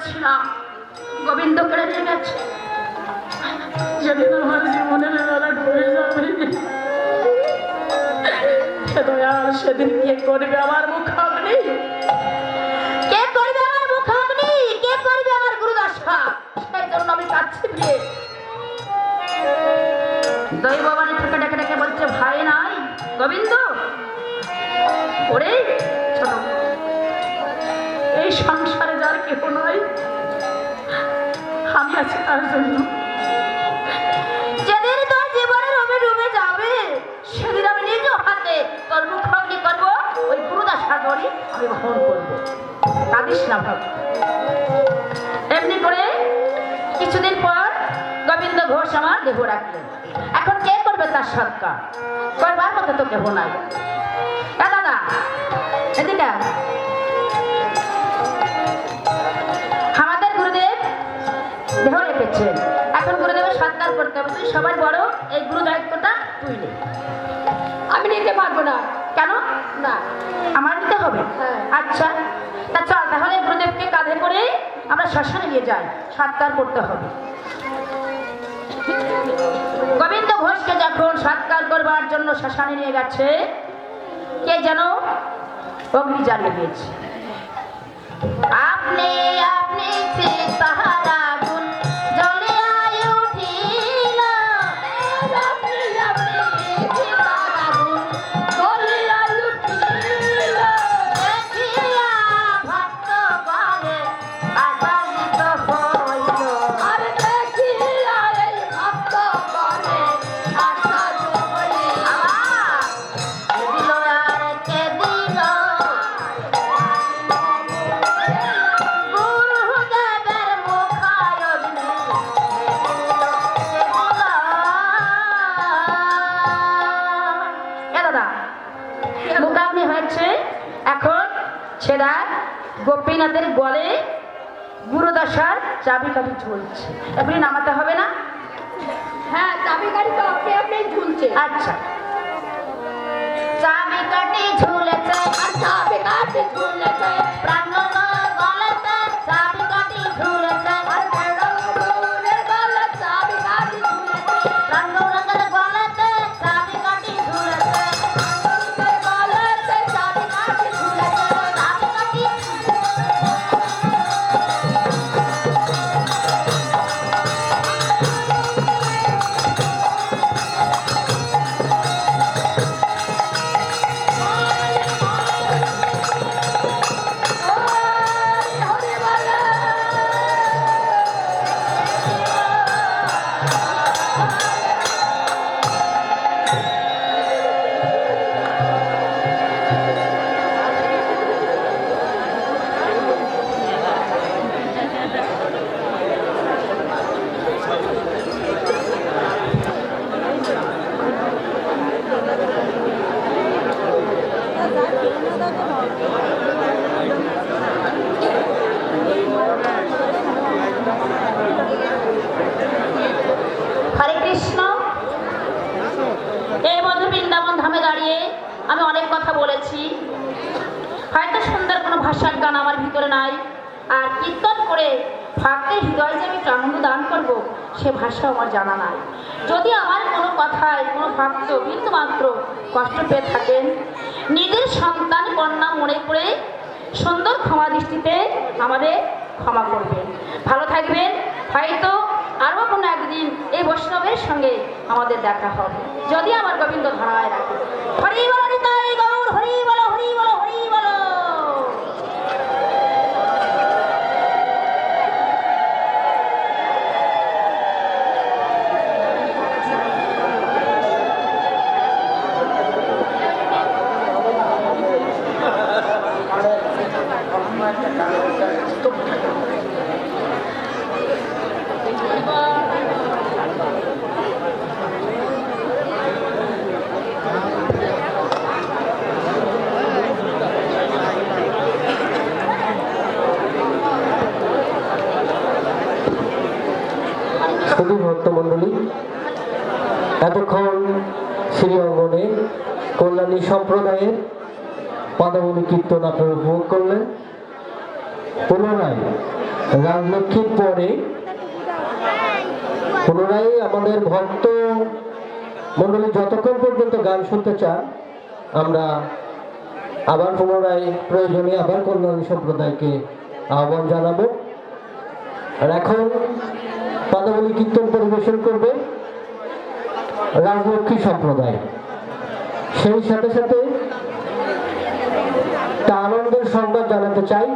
করেছিলাম গোবিন্দ করে নিয়ে গেছে। যেদিন আমার জীবনের বেলা ডুবে যাবে দয়াল, সেদিন কে করবে আমার মুখাগ্নি? কে করবে আমার মুখাগ্নি? কে করবে আমার গুরুদশা? সেই জন্য আমি কাছে গিয়ে দৈব বাড়ি থেকে ডেকে ডেকে বলছে, ভাই নাই গোবিন্দ ওরে ছোট, এই সংসারে যার কেহ নাই আমি আছি তার জন্য। যেদিন তোর জীবনের রবে ডুবে যাবে সেদিন আমি নিজ হাতে তোর মুখাগ্নি করবো, ওই গুরুদশা ধরি আমি বহন করবো। কাঁদিস না ভাব। এমনি করে কিছুদিন পর গোবিন্দ ঘোষ আমার দেহ রাখলেন। এখন কে করবে তার সৎকার? করবার মতো তো কেহ নাই। দাদা এদিকে আমাদের গুরুদেব দেহ রেখেছেন, এখন গুরুদেবের সৎকার করতে হবে। তুই সবার বড়, এই গুরু দায়িত্বটা তুই নে। আমি নিতে পারবো না। কেন না? আমার নিতে হবে। আচ্ছা তা চল তাহলে গুরুদেবকে কাঁধে করে আমরা শ্মশানে নিয়ে যাই, সৎকার করতে হবে। গোবিন্দ ঘোষকে যখন সৎকার করবার জন্য শ্মশানে নিয়ে গেছে, কে যেন অগ্নি জ্বালিয়ে দিয়েছে। আপনি আপনি তাহারা গুণ জ্বলিয়া উঠিল, আপনি আপনি তাহারা গুণ জ্বলিয়া উঠিল, দেখিয়া ভক্ত গণে আশান্বিত হইল, আর দেখিয়া এই ভক্ত গণে আশান্বিত হইল। দিল আর কে দিল গুরুদেবের মুখাগ্নি, এ দাদা মুখাগ্নি হয়েছে। এখন সেটা গোপীনাথের গলে গুরুদশার চাবিকাঠি ঝুলছে, এগুলি নামাতে হবে না? হ্যাঁ, চাবিকাঠি তো আপনি আপনি ঝুলছে। আচ্ছা, চাবিকাঠি ঝুলেছে আর চাবিকাঠি ঝুলেছে, প্রাঙ্গণ গলেতে চাবিকাঠি ঝুলেছে, আর প্রাঙ্গণের গলে চাবিকাঠি ঝুলেছে, প্রাঙ্গণের গলেতে চাবিকাঠি ঝুলেছে, প্রাঙ্গণের গলেতে চাবিকাঠি ঝুলেছে, চাবিকাঠি হরে কৃষ্ণ। এই মধ্যে বৃন্দাবন ধামে দাঁড়িয়ে আমি অনেক কথা বলেছি, হয়তো সুন্দর কোনো ভাষার গান আমার ভিতরে নাই, আর কীর্তন করে ভক্তের হৃদয়ে যে আমি আনন্দ দান করব সে ভাষা আমার জানা নাই। যদি আমার কোনো কথায় কোনো ভক্ত বিন্দু মাত্র কষ্ট পেয়ে থাকেন, নিজের সন্তান কন্যা মনে করে সুন্দর ক্ষমা দৃষ্টিতে আমাদের ক্ষমা করবেন। ভালো থাকবেন। হয়তো আরও কোনো একদিন এই বৈষ্ণবের সঙ্গে আমাদের দেখা হবে, যদি আমার গোবিন্দ ধারায় রাখে। হরি বল নিতাই গৌর, হরি বল, হরি বল, হরি বল। শুধু ভক্তমণ্ডলী, এতক্ষণ শ্রী অঙ্গনে কল্যাণী সম্প্রদায়ের পদাবলী কীর্তন আপনারা উপভোগ করলেন। পুনরায় রাজলক্ষ্মীর পরে পুনরায় আমাদের ভক্ত মন্ডলী যতক্ষণ পর্যন্ত গান শুনতে চান আমরা আবার পুনরায় প্রয়োজনে আবার কল্যাণী সম্প্রদায়কে আহ্বান জানাবো। আর এখন পদাবলী কীর্তন পরিবেশন করবে রাজলক্ষ্মী সম্প্রদায়। সেই সাথে সাথে একটা আনন্দের সংবাদ জানাতে চাই।